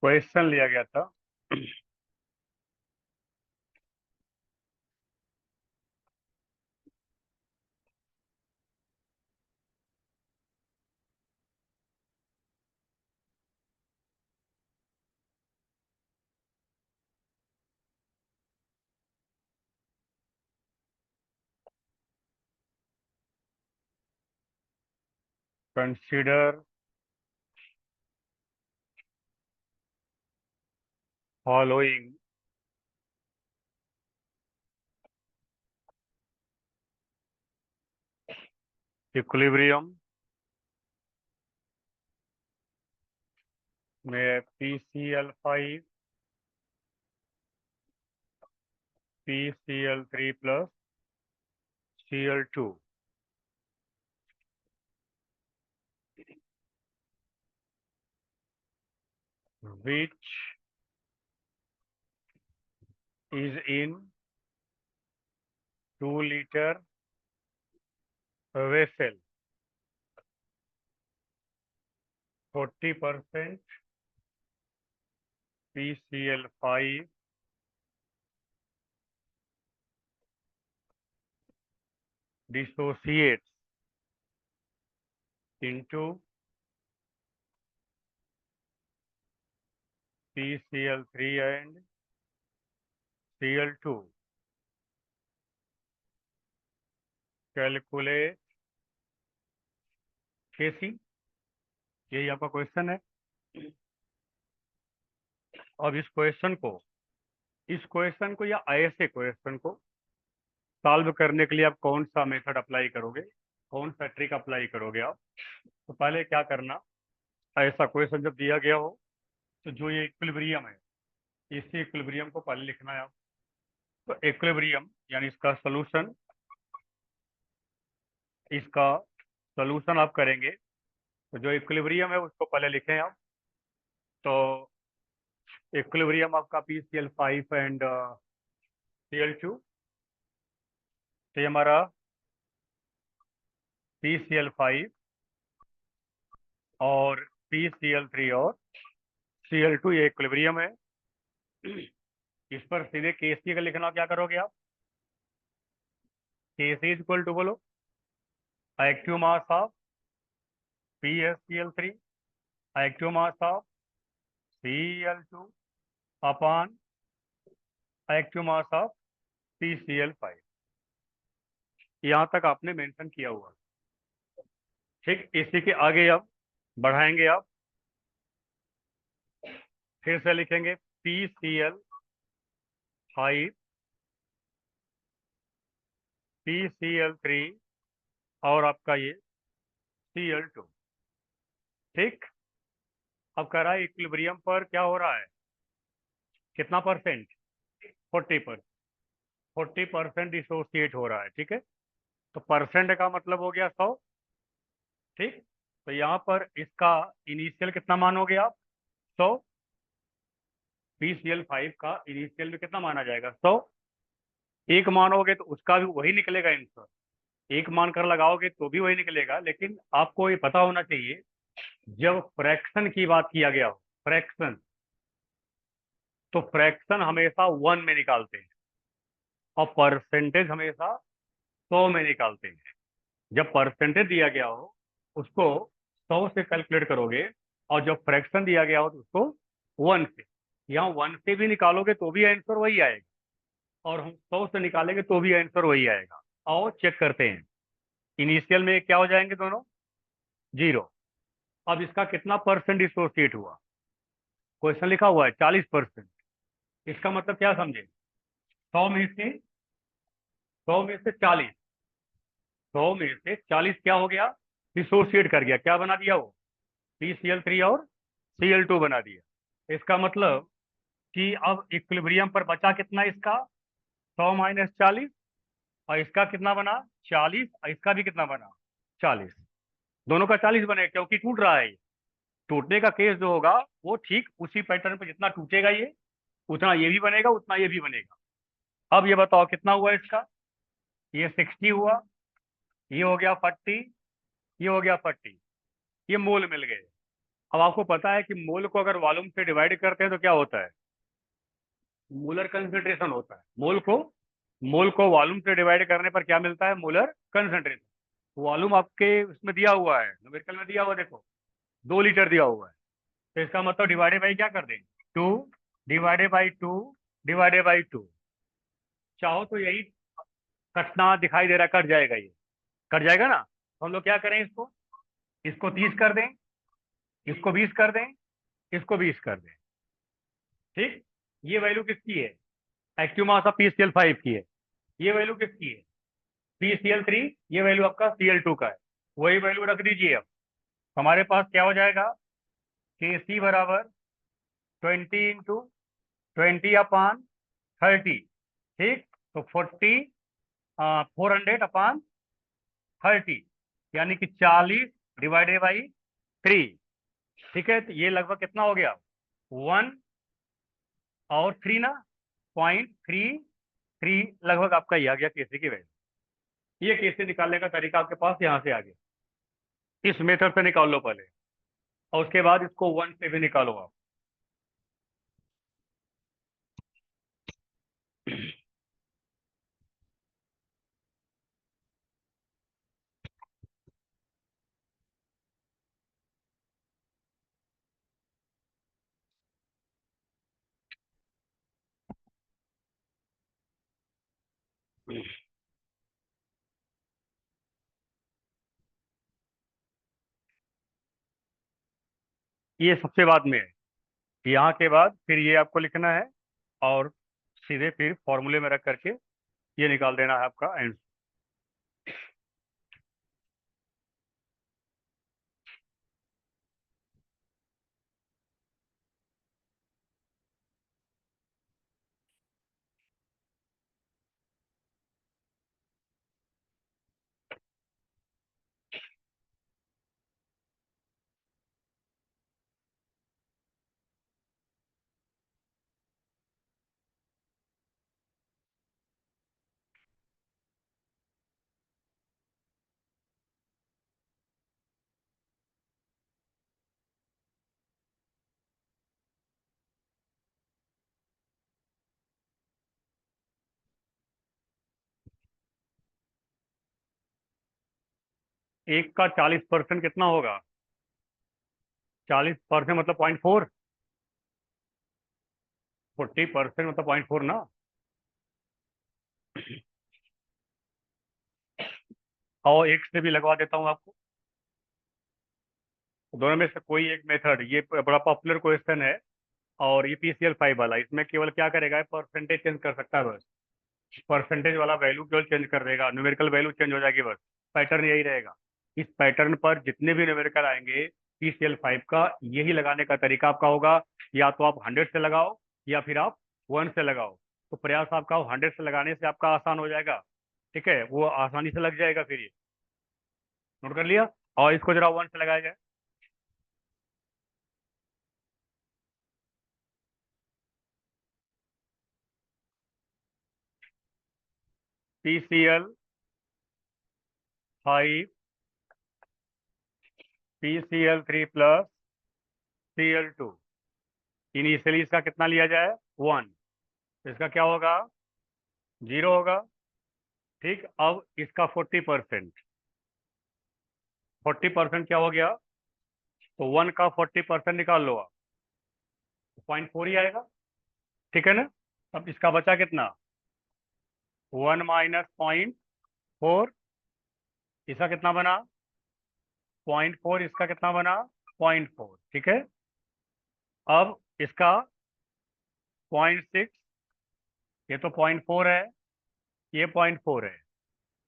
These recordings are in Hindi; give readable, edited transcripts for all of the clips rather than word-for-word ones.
क्वेश्चन लिया गया था। कंसीडर फॉलोइंग इक्विलिब्रियम में PCl5 PCl3 plus Cl2 which is in 2 liter vessel, 40% PCl5 dissociates into PCl3 and Cl2. Calculate Kc, यही आपका क्वेश्चन है। अब इस क्वेश्चन को या ऐसे क्वेश्चन को सॉल्व करने के लिए आप कौन सा मेथड अप्लाई करोगे, कौन सा ट्रिक अप्लाई करोगे आप? तो पहले क्या करना, ऐसा क्वेश्चन जब दिया गया हो तो जो ये इक्विलिब्रियम है, इसी इक्विलिब्रियम को पहले लिखना है आप। तो इक्विलिब्रियम यानी इसका सोल्यूशन आप करेंगे, तो जो इक्विलिब्रियम है उसको पहले लिखें आप। तो इक्विलिब्रियम आपका PCl5 एंड Cl2, तो ये हमारा PCl5 और PCl3 और Cl2 ये इक्विलिब्रियम है। इस पर सीधे Kc का लिखना, क्या करोगे आप? Kc इज इक्वल टू, बोलो, active mass of PCl3 active mass of Cl2 upon active mass of PCl5। यहाँ तक आपने मेंशन किया हुआ। ठीक, इसी के आगे अब बढ़ाएंगे आप, फिर से लिखेंगे PCl5 PCl3 और आपका ये Cl2। ठीक, अब कह रहा है इक्विलिब्रियम पर क्या हो रहा है, कितना परसेंट? 40%। 40% डिसोसिएट हो रहा है, ठीक है। तो परसेंट का मतलब हो गया 100। ठीक, तो यहाँ पर इसका इनिशियल कितना मानोगे आप? 100। PCl5 का इनिशियल में कितना माना जाएगा? 100। एक मानोगे तो उसका भी वही निकलेगा आंसर, एक मान कर लगाओगे तो भी वही निकलेगा। लेकिन आपको ये पता होना चाहिए, जब फ्रैक्शन की बात किया गया हो, फ्रैक्शन, तो फ्रैक्शन हमेशा 1 में निकालते हैं और परसेंटेज हमेशा 100 में निकालते हैं। जब परसेंटेज दिया गया हो उसको 100 से कैलकुलेट करोगे, और जब फ्रैक्शन दिया गया हो तो उसको 1 से। यहाँ 1 से भी निकालोगे तो भी आंसर वही आएगा, और हम 100 से निकालेंगे तो भी आंसर वही आएगा। आओ चेक करते हैं, इनिशियल में क्या हो जाएंगे दोनों? 0। अब इसका कितना परसेंट डिसोसिएट हुआ? क्वेश्चन लिखा हुआ है 40%। इसका मतलब क्या समझे? 100 में से 40, 100 में से 40 क्या हो गया? डिसोसिएट कर गया, क्या बना दिया वो? PCl3 और Cl2 बना दिया। इसका मतलब कि अब इक्विलिब्रियम पर बचा कितना इसका? 100 - 40, और इसका कितना बना? 40, और इसका भी कितना बना? 40। दोनों का 40 बने क्योंकि टूट रहा है ये। टूटने का केस जो होगा वो ठीक उसी पैटर्न पे, जितना टूटेगा ये उतना ये भी बनेगा, उतना ये भी बनेगा। अब ये बताओ कितना हुआ इसका? ये 60 हुआ, ये हो गया 40, ये हो गया 40, ये मोल मिल गए। अब आपको पता है कि मोल को अगर वॉल्यूम से डिवाइड करते हैं तो क्या होता है, मोलर कंसंट्रेशन होता है। मोल को वॉल्यूम से डिवाइड करने पर क्या मिलता है, मोलर कंसंट्रेशन। वॉल्यूम आपके उसमें दिया हुआ है, न्यूमेरिकल में दिया हुआ है, देखो 2 लीटर दिया हुआ है, तो इसका मतलब डिवाइडेड बाई क्या कर देंगे, 2 डिवाइडेड बाई 2। चाहो तो यही कटना दिखाई दे रहा है, कट जाएगा, ये कट जाएगा ना, तो हम लोग क्या करें, इसको इसको 30 कर दें, इसको 20 कर दें, इसको 20 कर दें। ठीक, ये वैल्यू किसकी है, एक्टिव मास ऑफ PCl5 की है। ये वैल्यू किसकी है, PCl3। ये वैल्यू आपका Cl2 का है। वही वैल्यू रख दीजिए। अब हमारे पास क्या हो जाएगा, Kc बराबर 20 × 20/30। ठीक, तो 400/30, यानी कि 40 डिवाइडेड बाई 3। ठीक है, तो ये लगभग कितना हो गया, 1 और 3 ना, 0.33 लगभग आपका ये आ गया केसी की वैल्यू। ये केसी निकालने का तरीका आपके पास यहाँ से आ गया। इस मेथड से निकाल लो पहले, और उसके बाद इसको 1 से भी निकालो आप। ये सबसे बाद में है, यहाँ के बाद फिर ये आपको लिखना है, और सीधे फिर फॉर्मूले में रख करके ये निकाल देना है आपका आंसर। एक का 40% कितना होगा, 40% मतलब 0.4, 40% मतलब 0.4 ना। और एक से भी लगवा देता हूँ आपको, दोनों में से कोई एक मेथड, ये बड़ा पॉपुलर क्वेश्चन है। और ये PCl5 वाला, इसमें केवल क्या करेगा, परसेंटेज चेंज कर सकता है बस, परसेंटेज वाला वैल्यू केवल चेंज कर देगा, न्यूमेरिकल वैल्यू चेंज हो जाएगी बस, पैटर्न यही रहेगा। इस पैटर्न पर जितने भी न्यूमेरिकल आएंगे, PCl5 का यही लगाने का तरीका आपका होगा। या तो आप 100 से लगाओ, या फिर आप 1 से लगाओ। तो प्रयास आपका 100 से लगाने से आपका आसान हो जाएगा। ठीक है, वो आसानी से लग जाएगा। फिर ये नोट कर लिया, और इसको जरा 1 से लगाया जाए। PCl5, PCl3 plus Cl2, initially इसका कितना लिया जाए, 1, इसका क्या होगा, 0 होगा। ठीक, अब इसका 40%, 40% क्या हो गया, तो 1 का 40% निकाल लो आप, 0.4 ही आएगा। ठीक है ना। अब इसका बचा कितना, 1 - 0.4, इसका कितना बना, 0.4, इसका कितना बना, 0.4। ठीक है, अब इसका 0.6, ये तो 0.4 है, ये 0.4 है।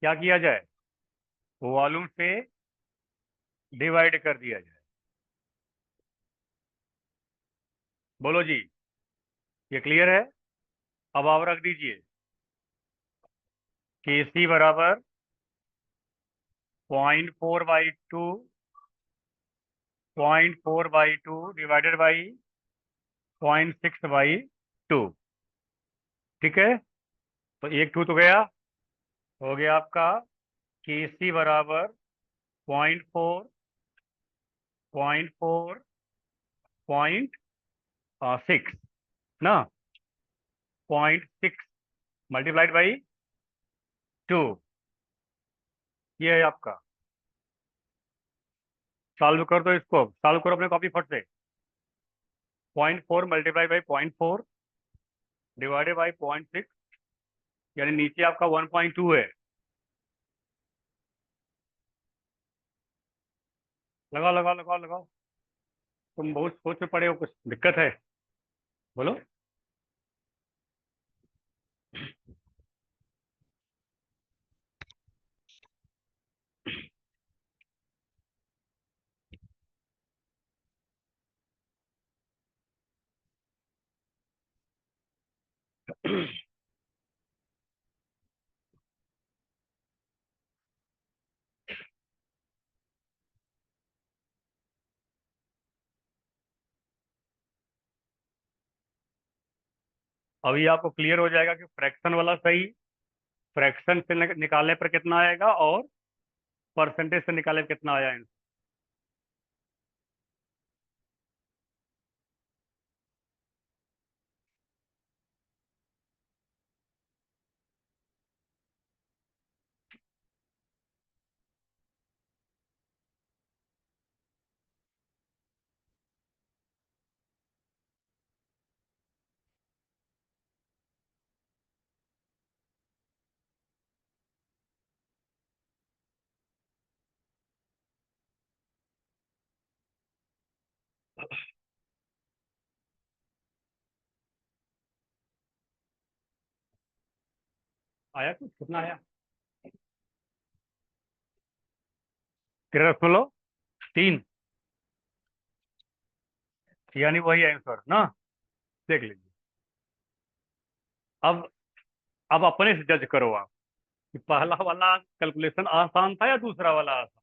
क्या किया जाए, वॉल्यूम से डिवाइड कर दिया जाए। बोलो जी, ये क्लियर है। अब आप रख दीजिए कि सी बराबर 0.4/2, 0.4/2 डिवाइडेड बाई 0.6/2। ठीक है, तो एक टू तो गया, हो गया आपका के सी बराबर 0.4, 0.4 0.6 ना, 0.6 मल्टीप्लाइड बाई 2, ये है आपका। सॉल्व कर दो इसको, सॉल्व करो अपने कॉपी फट से। 0.4 मल्टीप्लाई बाई 0.4 डिवाइडेड बाई 0.6, यानी नीचे आपका 1.2 है। लगाओ लगाओ लगाओ लगाओ। तुम बहुत सोच में पड़े हो, कुछ दिक्कत है? बोलो। अभी आपको क्लियर हो जाएगा कि फ्रैक्शन वाला सही, फ्रैक्शन से निकालने पर कितना आएगा और परसेंटेज से निकालने पर कितना आया। आया कुछ, कितना आया? 13.3, यानी वही आंसर ना। देख लीजिए। अब अब अपने से जज करो आप कि पहला वाला कैलकुलेशन आसान था या दूसरा वाला आसान।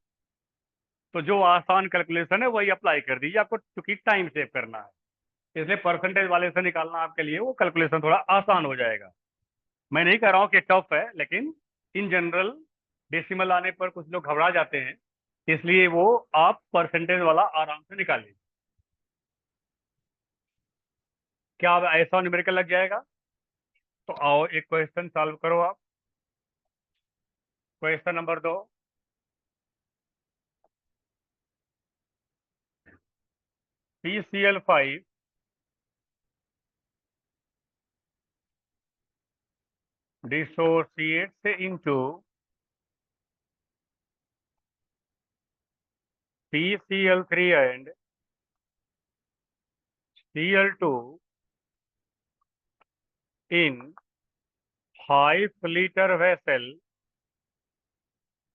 तो जो आसान कैलकुलेशन है वही अप्लाई कर दीजिए, आपको चूंकि टाइम सेव करना है, इसलिए परसेंटेज वाले से निकालना आपके लिए वो कैलकुलेशन थोड़ा आसान हो जाएगा। मैं नहीं कह रहा हूँ कि टफ है, लेकिन इन जनरल डेसिमल आने पर कुछ लोग घबरा जाते हैं, इसलिए वो आप परसेंटेज वाला आराम से निकालिए। क्या अब ऐसा न्यूमेरिकल लग जाएगा? तो आओ एक क्वेश्चन सॉल्व करो आप। Question number 2। PCl5 dissociates into PCl3 and Cl2 in 5 liter vessel,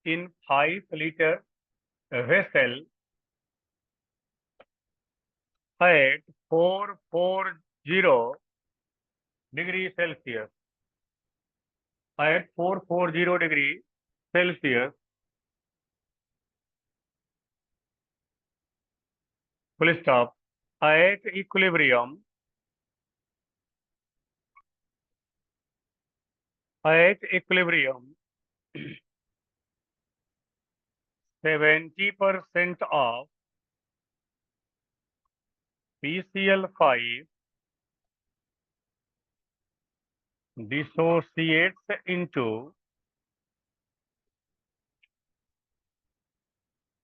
in 5 liter vessel at 440 degree Celsius, at 440 degree Celsius, full stop, at equilibrium, at equilibrium 70% of PCl5 dissociates into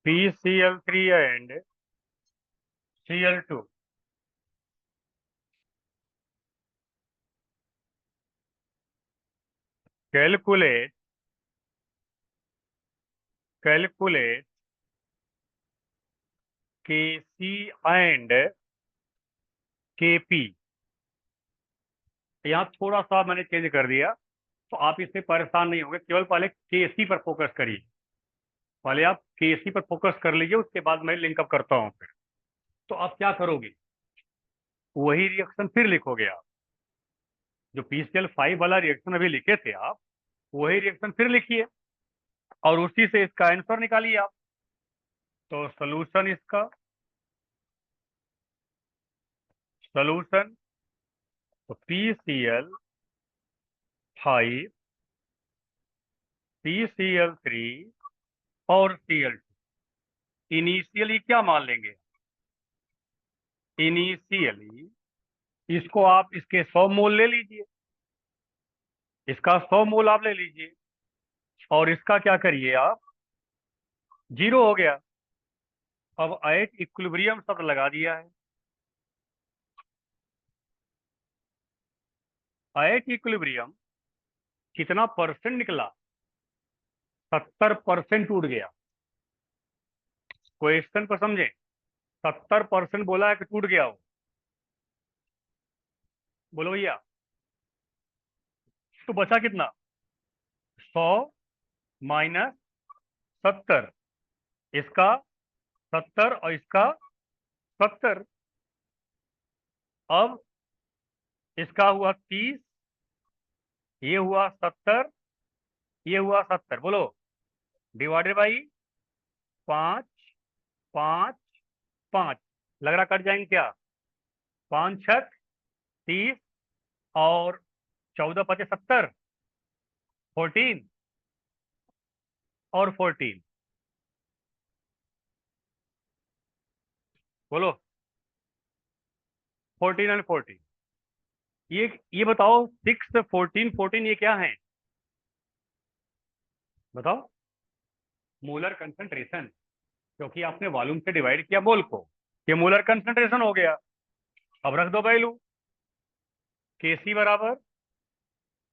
PCl3 and Cl2. Calculate Kc and Kp। यहाँ थोड़ा सा मैंने चेंज कर दिया, तो आप इससे परेशान नहीं होंगे। केवल पहले केसी पर फोकस करिए, पहले आप केसी पर फोकस कर लीजिए, उसके बाद मैं लिंकअप करता हूँ फिर। तो आप क्या करोगे, वही रिएक्शन फिर लिखोगे आप, जो PCl5 वाला रिएक्शन अभी लिखे थे आप, वही रिएक्शन फिर लिखिए और उसी से इसका आंसर निकालिए आप। तो सोल्यूशन तो PCl5, PCl3 और Cl2। इनिशियली क्या मान लेंगे, इनिशियली, इसको आप इसके 100 मोल ले लीजिए, इसका 100 मोल आप ले लीजिए, और इसका क्या करिए आप, 0 हो गया। अब एट इक्विलिब्रियम शब्द लगा दिया है। एट इक्विलिब्रियम कितना परसेंट निकला? 70% टूट गया। क्वेश्चन पर समझे, 70% बोला है कि टूट गया हो। बोलो भैया, तो बचा कितना? 100 माइनस 70, इसका 70 और इसका 70। अब इसका हुआ 30, ये हुआ 70, ये हुआ 70। बोलो, डिवाइडेड बाई 5, 5, 5। लग रहा कट जाएंगे क्या? 5 छक 30, और 14 पचे 70, 14 और 14। बोलो, 14 एंड 14। ये बताओ, 6, 14, 14 ये क्या है? बताओ। मोलर कंसंट्रेशन, क्योंकि आपने वॉल्यूम से डिवाइड किया मोल को, ये मोलर कंसंट्रेशन हो गया। अब रख दो वैल्यू। केसी बराबर,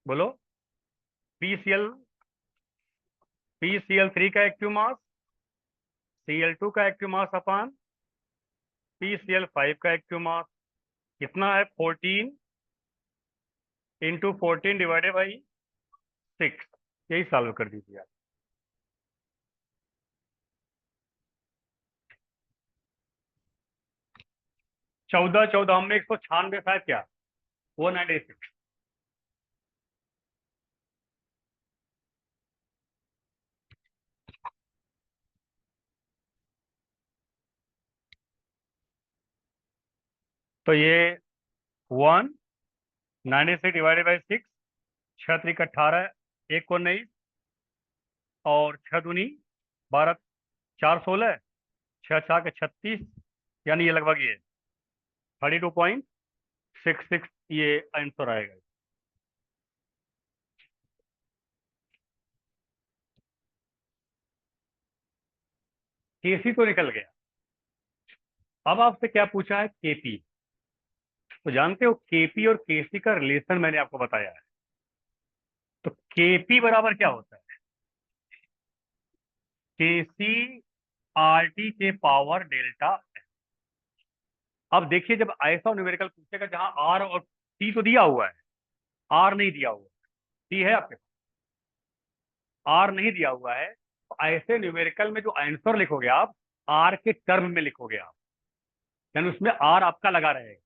बोलो, पीसीएल, पीसीएल3 का एक्टिव मास, सीएल2 का एक्टिव मास अपान पीसीएल5 का एक्टिव मास। कितना है? 14 इंटू 14 डिवाइडेड बाई 6। यही सॉल्व कर दीजिए आप। 14, 14 में 196 है क्या? 196। तो ये 196 डिवाइडेड बाई 6, 6 3 18, 1 को 19, और 6 दूनी 12, 4 16, 6 4 के 36, यानी ये लगभग ये 32.66 ये आंसर आएगा। केसी तो निकल गया। अब आपसे क्या पूछा है? केपी। तो जानते हो केपी और केसी का रिलेशन मैंने आपको बताया है। तो केपी बराबर क्या होता है? केसी आरटी के पावर डेल्टा। अब देखिए, जब ऐसा न्यूमेरिकल पूछेगा जहां आर और टी तो दिया हुआ है, आर नहीं दिया हुआ, टी है आपके पास, आर नहीं दिया हुआ है, तो ऐसे न्यूमेरिकल में जो आंसर लिखोगे आप, आर के टर्म में लिखोगे आप, यानी उसमें आर आपका लगा रहेगा।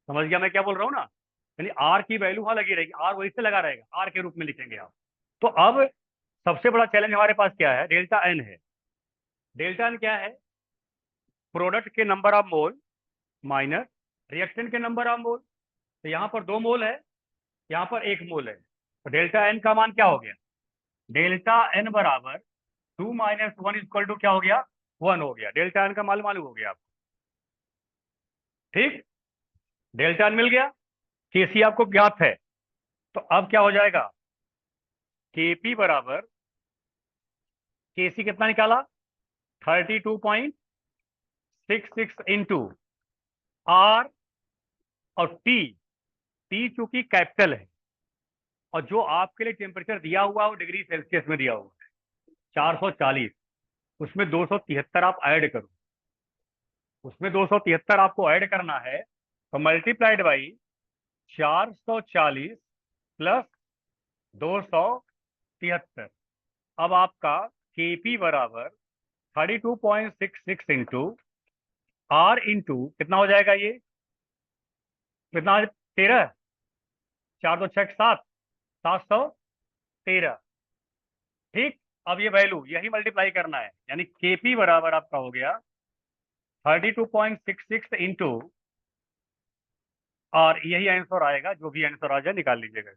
समझ गया मैं क्या बोल रहा हूँ ना? यानी आर की वैल्यू वहां लगी रहेगी, आर वही से लगा रहेगा, आर के रूप में लिखेंगे आप। तो अब सबसे बड़ा चैलेंज हमारे पास क्या है? डेल्टा एन है। डेल्टा एन क्या है? प्रोडक्ट के number of mole minus reactant के नंबर ऑफ मोल। तो यहाँ पर 2 मोल है, यहाँ पर 1 मोल है, तो डेल्टा एन का मान क्या हो गया? डेल्टा एन बराबर 2 माइनस 1 इक्वल टू क्या हो गया? 1 हो गया। डेल्टा एन का मान मालूम हो गया आपको। ठीक, डेल्टा एन मिल गया। केसी आपको ज्ञात है। तो अब क्या हो जाएगा? केपी बराबर, केसी कितना निकाला? 32.66 इंटू आर, और टी, टी चूंकि कैपिटल है, और जो आपके लिए टेम्परेचर दिया हुआ है वो डिग्री सेल्सियस में दिया हुआ है, 440। उसमें 273 आप ऐड करो, उसमें 273 आपको ऐड करना है, तो मल्टीप्लाइड बाई 440 प्लस 273। अब आपका केपी बराबर 32.66 इंटू आर इंटू कितना हो जाएगा ये? कितना? 13, 4 2 6 7, 713। ठीक। अब ये वैल्यू यही मल्टीप्लाई करना है, यानी केपी बराबर आपका हो गया 32.66 इंटू, और यही आंसर आएगा, जो भी आंसर आ जाए निकाल लीजिएगा।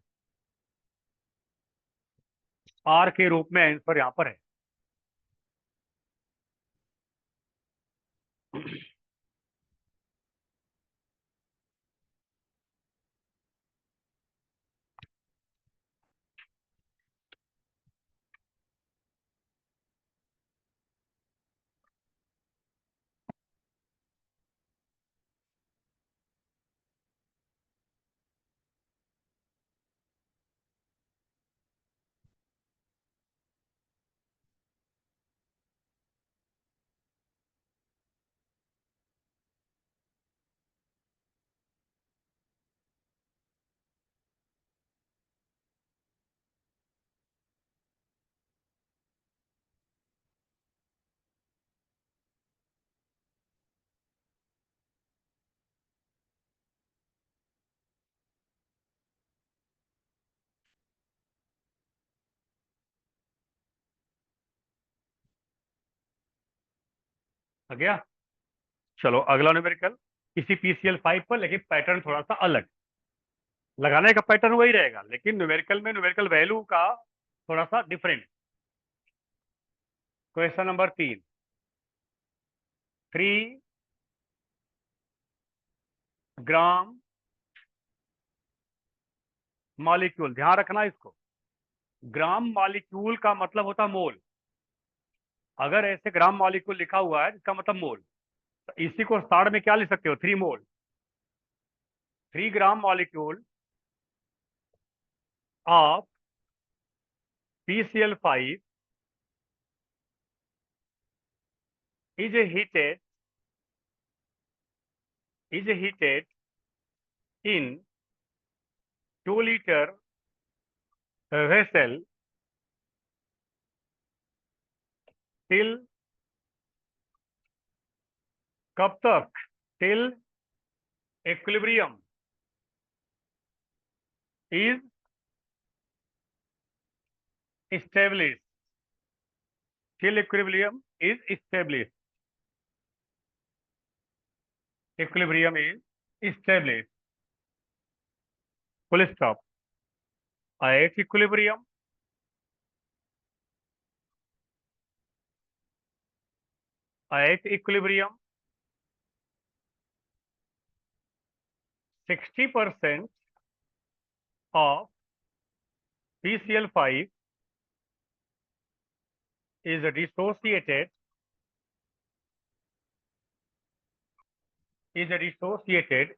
आर के रूप में आंसर यहाँ पर है। आ गया। चलो अगला न्यूमेरिकल, इसी PCl5 पर, लेकिन पैटर्न थोड़ा सा अलग। लगाने का पैटर्न वही रहेगा, लेकिन न्यूमेरिकल में न्यूमेरिकल वैल्यू का थोड़ा सा different. Question number 3, 3 gram molecule, ध्यान रखना इसको। ग्राम मॉलिक्यूल का मतलब होता मोल। अगर ऐसे ग्राम मॉलिक्यूल लिखा हुआ है इसका मतलब मोल। तो इसी को शॉर्ट में क्या लिख सकते हो, 3 मोल। 3 gram molecule of PCl5 is heated in 2 liter vessel till कब तक, till equilibrium is established, till equilibrium is established, equilibrium is established, full stop। at equilibrium, at equilibrium 60% of PCl5 is dissociated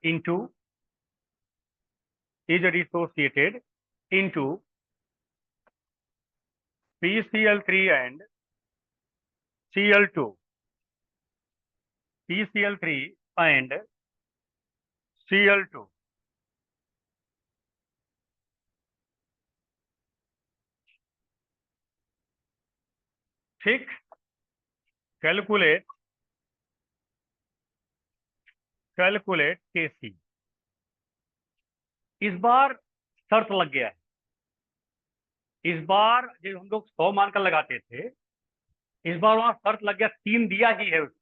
into PCl3 and Cl2, PCl3 and Cl2। ठीक, कैलकुलेट Kc। इस बार शर्त लग गया है। इस बार जब हम लोग 100 मानकर लगाते थे, इस बार वहां शर्त लग गया, 3 दिया ही है उसका।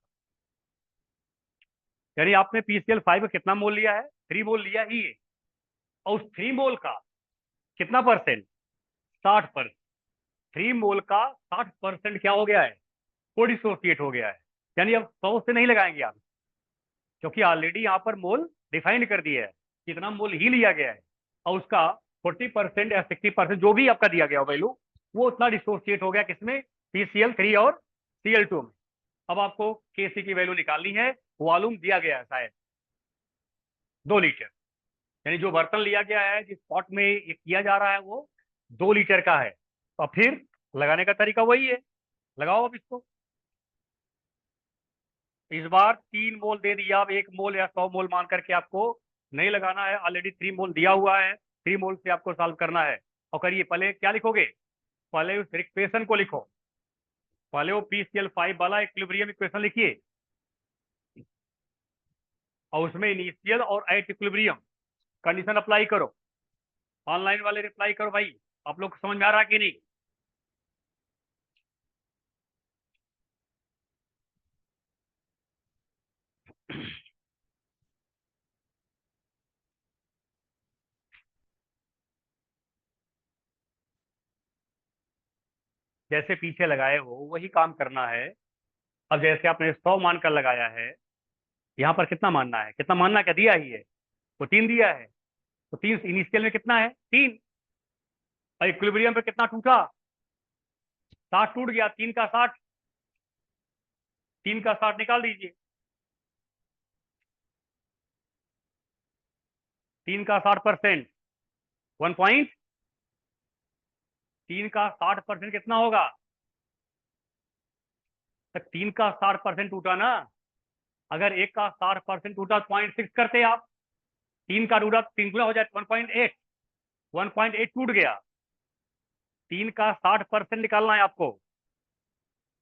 यानी आपने PCl5 का कितना मोल लिया है, 3 मोल लिया ही है। और उस 3 मोल का कितना परसेंट, 60%। 3 मोल का 60% क्या हो गया है, को डिसोसिएट हो गया है। यानी अब 100 से नहीं लगाएंगे आप, क्योंकि ऑलरेडी यहाँ पर मोल डिफाइंड कर दिया है, कितना मोल ही लिया गया है। और उसका 40% या 60% जो भी आपका दिया गया वैल्यू, वो उतना डिसोसिएट हो गया किसमें, PCl3 और Cl2 में। अब आपको Kc की वैल्यू निकालनी है। वॉल्यूम दिया गया है शायद 2 लीटर, यानी जो बर्तन लिया गया है, जिस पॉट में ये किया जा रहा है, वो 2 लीटर का है। तो अब फिर लगाने का तरीका वही है, लगाओ अब इसको। इस बार 3 मोल दे दिया, अब 1 मोल या 100 मोल मान करके आपको नहीं लगाना है, ऑलरेडी 3 मोल दिया हुआ है। 3 मोल से आपको सॉल्व करना है। और करिए, पहले क्या लिखोगे, पहले उस इक्वेशन को लिखो। पहले वो PCl5 वाला इक्विलिब्रियम इक्वेशन लिखिए, और उसमें इनिशियल और एट इक्विलिब्रियम कंडीशन अप्लाई करो। ऑनलाइन वाले रिप्लाई करो भाई, आप लोग को समझ में आ रहा है कि नहीं। जैसे पीछे लगाए हो वही काम करना है। अब जैसे आपने 100 मानकर लगाया है, यहाँ पर कितना मानना है, कितना मानना, क्या दिया ही है, तो 3 दिया है। तो 3 इनिशियल में कितना है, 3। और इक्विलिब्रियम पे कितना टूटा, 60 टूट गया। 3 का 60, 3 का 60 निकाल दीजिए। 3 का 60%, 1 पॉइंट। 3 का 60% कितना होगा, तो 3 का 60% टूटा ना। अगर 1 का 60% टूटा, 0.6 करते आप। 3 का टूटा, 3 गुना हो जाए 1.8। 1.8 टूट गया। 3 का 60% निकालना है आपको।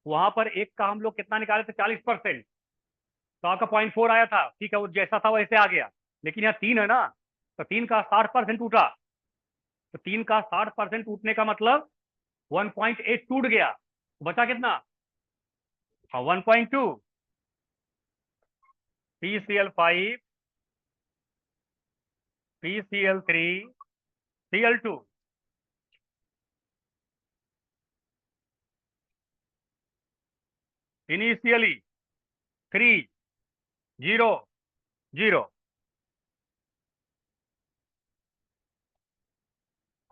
वहां पर एक का हम लोग कितना निकाले थे, 40%। तो आपका 0.4 आया था, ठीक है, वो जैसा था वैसे आ गया। लेकिन यहाँ 3 है ना, तो 3 का 60% टूटा। तो 3 का 60% टूटने का मतलब 1.8 टूट गया। बचा कितना, हाँ, 1.2। PCl5, PCl3, Cl2। Initially 3, 0, 0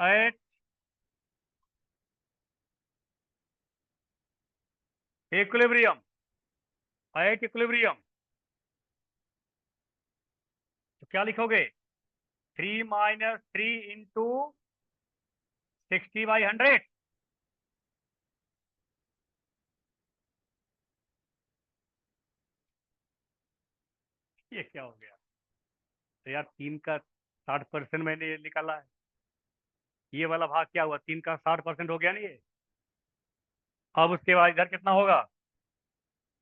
at equilibrium, at equilibrium. तो क्या लिखोगे? 3 - 3 × 60/100। ये क्या हो गया? तो यार 3 का 60% मैंने ये निकाला है। ये वाला भाग क्या हुआ? 3 का 60% हो गया ना ये। अब उसके बाद इधर कितना होगा?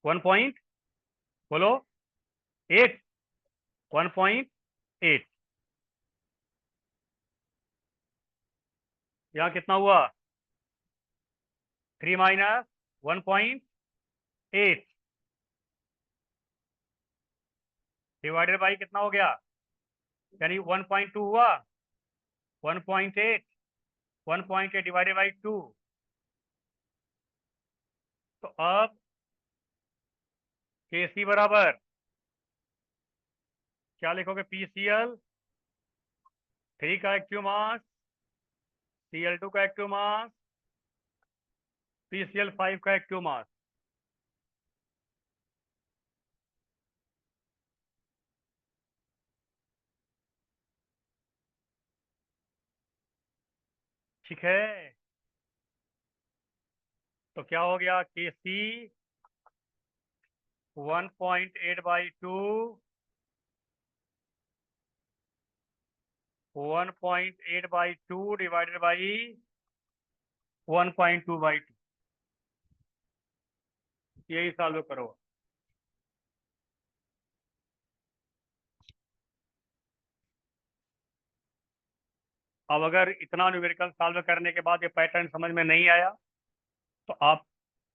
1 पॉइंट, बोलो, 8। 1.8। यहाँ कितना हुआ? 3 - 1.8 डिवाइडेड बाई कितना हो गया? यानी 1.2 हुआ। 1.8, 1.8 डिवाइडेड बाई 2। तो अब Kc बराबर क्या लिखोगे? PCl3 का एक्टिव मास, Cl2 का एक्टिव मास, PCl5 का एक्टिव मास। ठीक है। तो क्या हो गया? Kc 1.8/2, 1.8/2 divided by 1.2/2। यही सॉल्व करो। अब अगर इतना न्यूमेरिकल सॉल्व करने के बाद ये पैटर्न समझ में नहीं आया, तो आप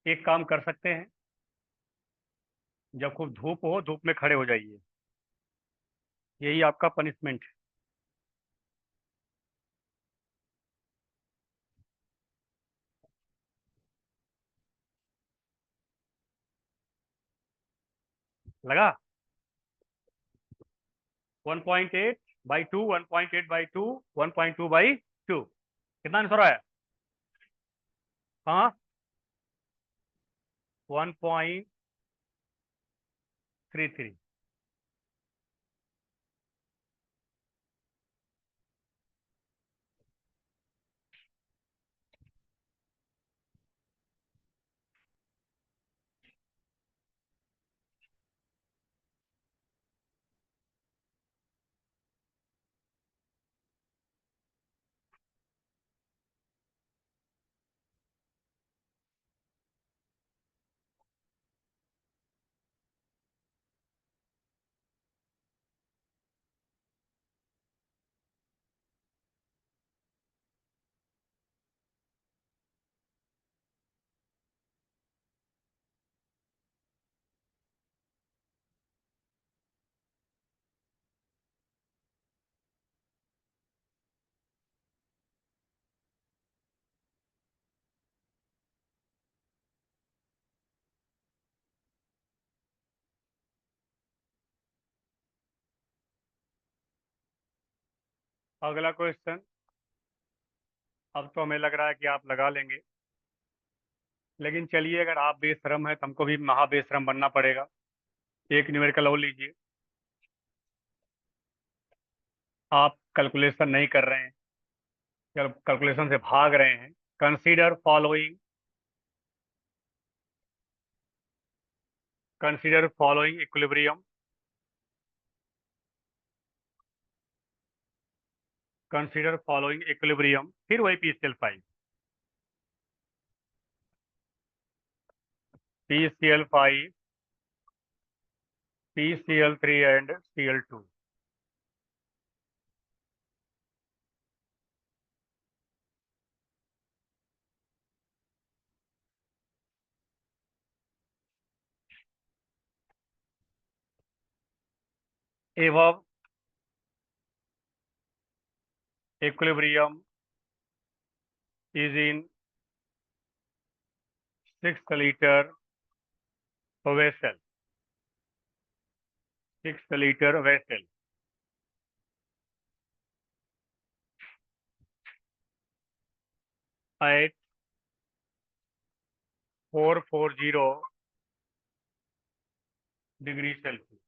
एक काम कर सकते हैं। जब खूब धूप हो, धूप में खड़े हो जाइए। यही आपका पनिशमेंट है। लगा? 1.8/2, 1.8/2, 1.2/2। कितना आंसर आया? हाँ, 1.33। अगला क्वेश्चन। अब तो हमें लग रहा है कि आप लगा लेंगे, लेकिन चलिए, अगर आप बेशरम है तो हमको भी महाबेशरम बनना पड़ेगा। एक न्यूमेरिकल और लीजिए। आप कैलकुलेशन नहीं कर रहे हैं, कैलकुलेशन से भाग रहे हैं। Consider following, consider following equilibrium, consider following equilibrium, फिर वही PCl5। PCl5, PCl3 and Cl2। above equilibrium is in sixth liter vessel. Sixth liter vessel. At 440 degree Celsius.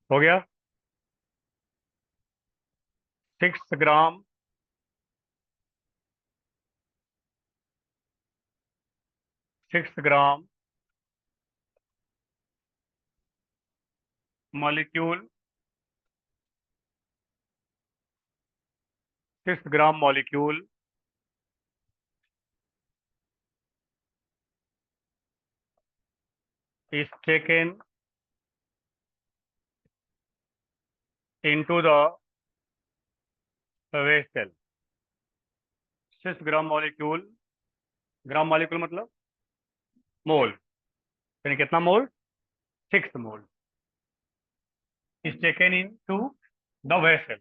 हो गया। 6 ग्राम 6 gram molecule 6 gram molecule is taken into the vessel. 6 gram molecule मतलब मोल, यानी कितना मोल? 6 मोल is taken into the vessel.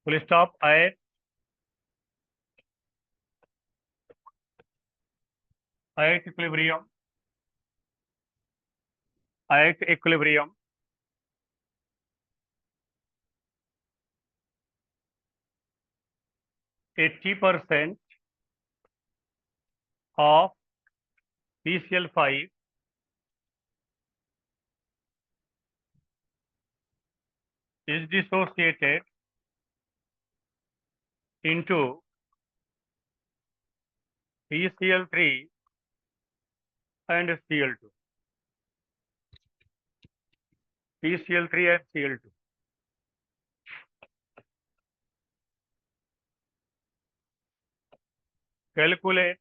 Full stop. At equilibrium, at equilibrium 80% of PCl5 is dissociated into PCl3 and Cl2. PCl3 and Cl2. Calculate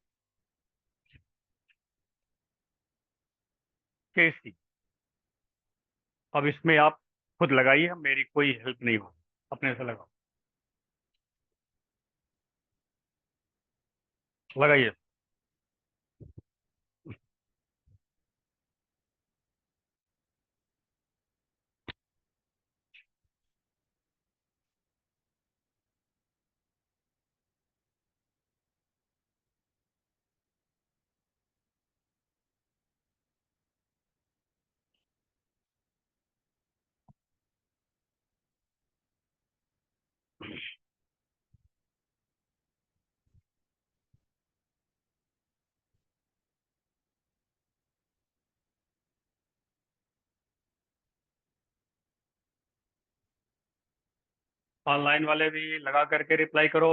Kc. अब इसमें आप खुद लगाइए, मेरी कोई हेल्प नहीं हो, अपने से लगाओ, लगाइए। ऑनलाइन वाले भी लगा करके रिप्लाई करो।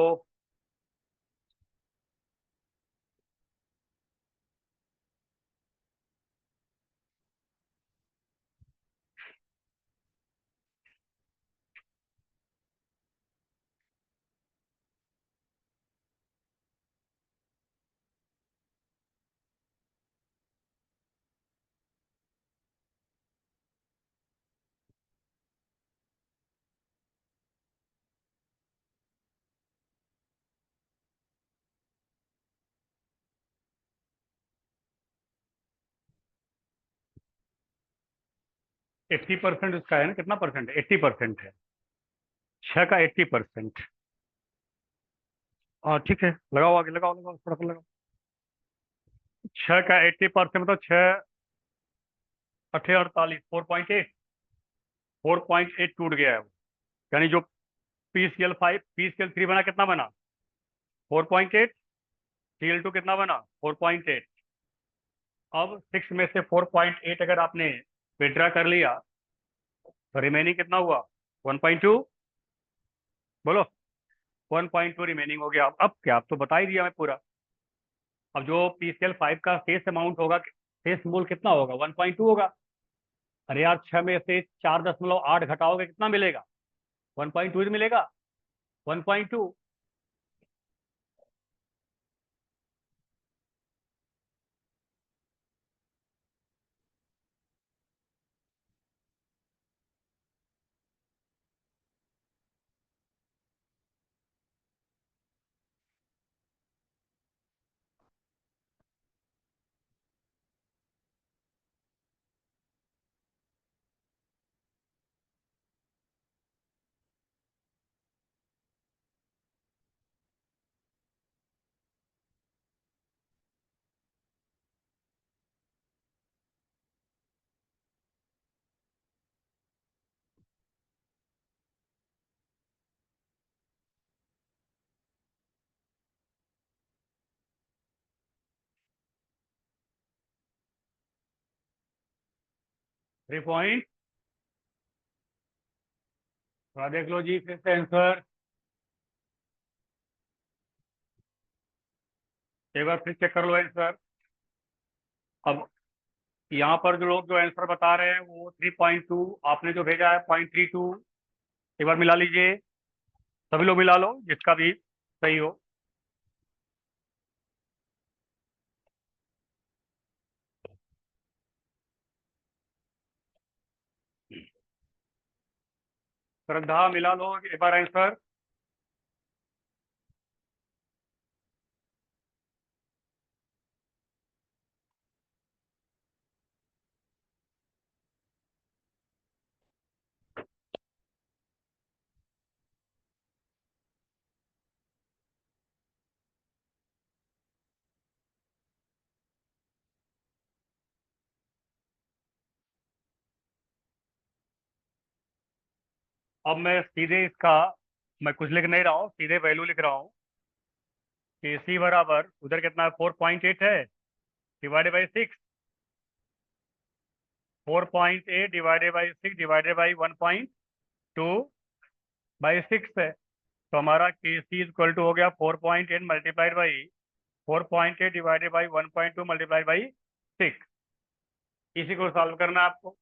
80% उसका है ना, कितना परसेंट है? 80% है। 6 का 80%। हाँ ठीक है, लगाओ आगे, लगाओ लगाओ, फटाफट लगाओ। 6 का 80% मतलब 6 8 48, 4.8। 4.8 टूट गया है वो। यानी जो PCl5 PCl3 बना, कितना बना? 4.8। Cl2 कितना बना? 4.8। अब 6 में से 4.8 अगर आपने विड्रा कर लिया तो रिमेनिंग कितना हुआ? 1.2। बोलो। 1.2 रिमेनिंग हो गया। अब क्या, अब तो बता ही दिया मैं पूरा। अब जो PCl5 का फेस अमाउंट होगा, फेस मोल कितना होगा? 1.2 होगा। अरे यार, 6 में से 4.8 घटाओगे, कितना मिलेगा? 1.2 ही मिलेगा। 1.2। 3 पॉइंट, थोड़ा देख लो जी फिर से आंसर, एक बार फिर चेक कर लो आंसर। अब यहाँ पर जो लोग जो आंसर बता रहे हैं वो 3.2, आपने जो भेजा है 0.32, एक बार मिला लीजिए, सभी लोग मिला लो जिसका भी सही हो। श्रद्धा मिला लो एक बार आंसर। अब मैं सीधे इसका, मैं कुछ लिख नहीं रहा हूँ, सीधे वैल्यू लिख रहा हूँ कि सी बराबर उधर कितना है 4.8 है, divided by 6, 4.8 divided by 6 divided by 1.2 by 6 है। तो हमारा के सी इक्वल टू हो गया 4.8 multiplied by 4.8 divided by 1.2 multiplied by 6। इसी को सॉल्व करना है आपको।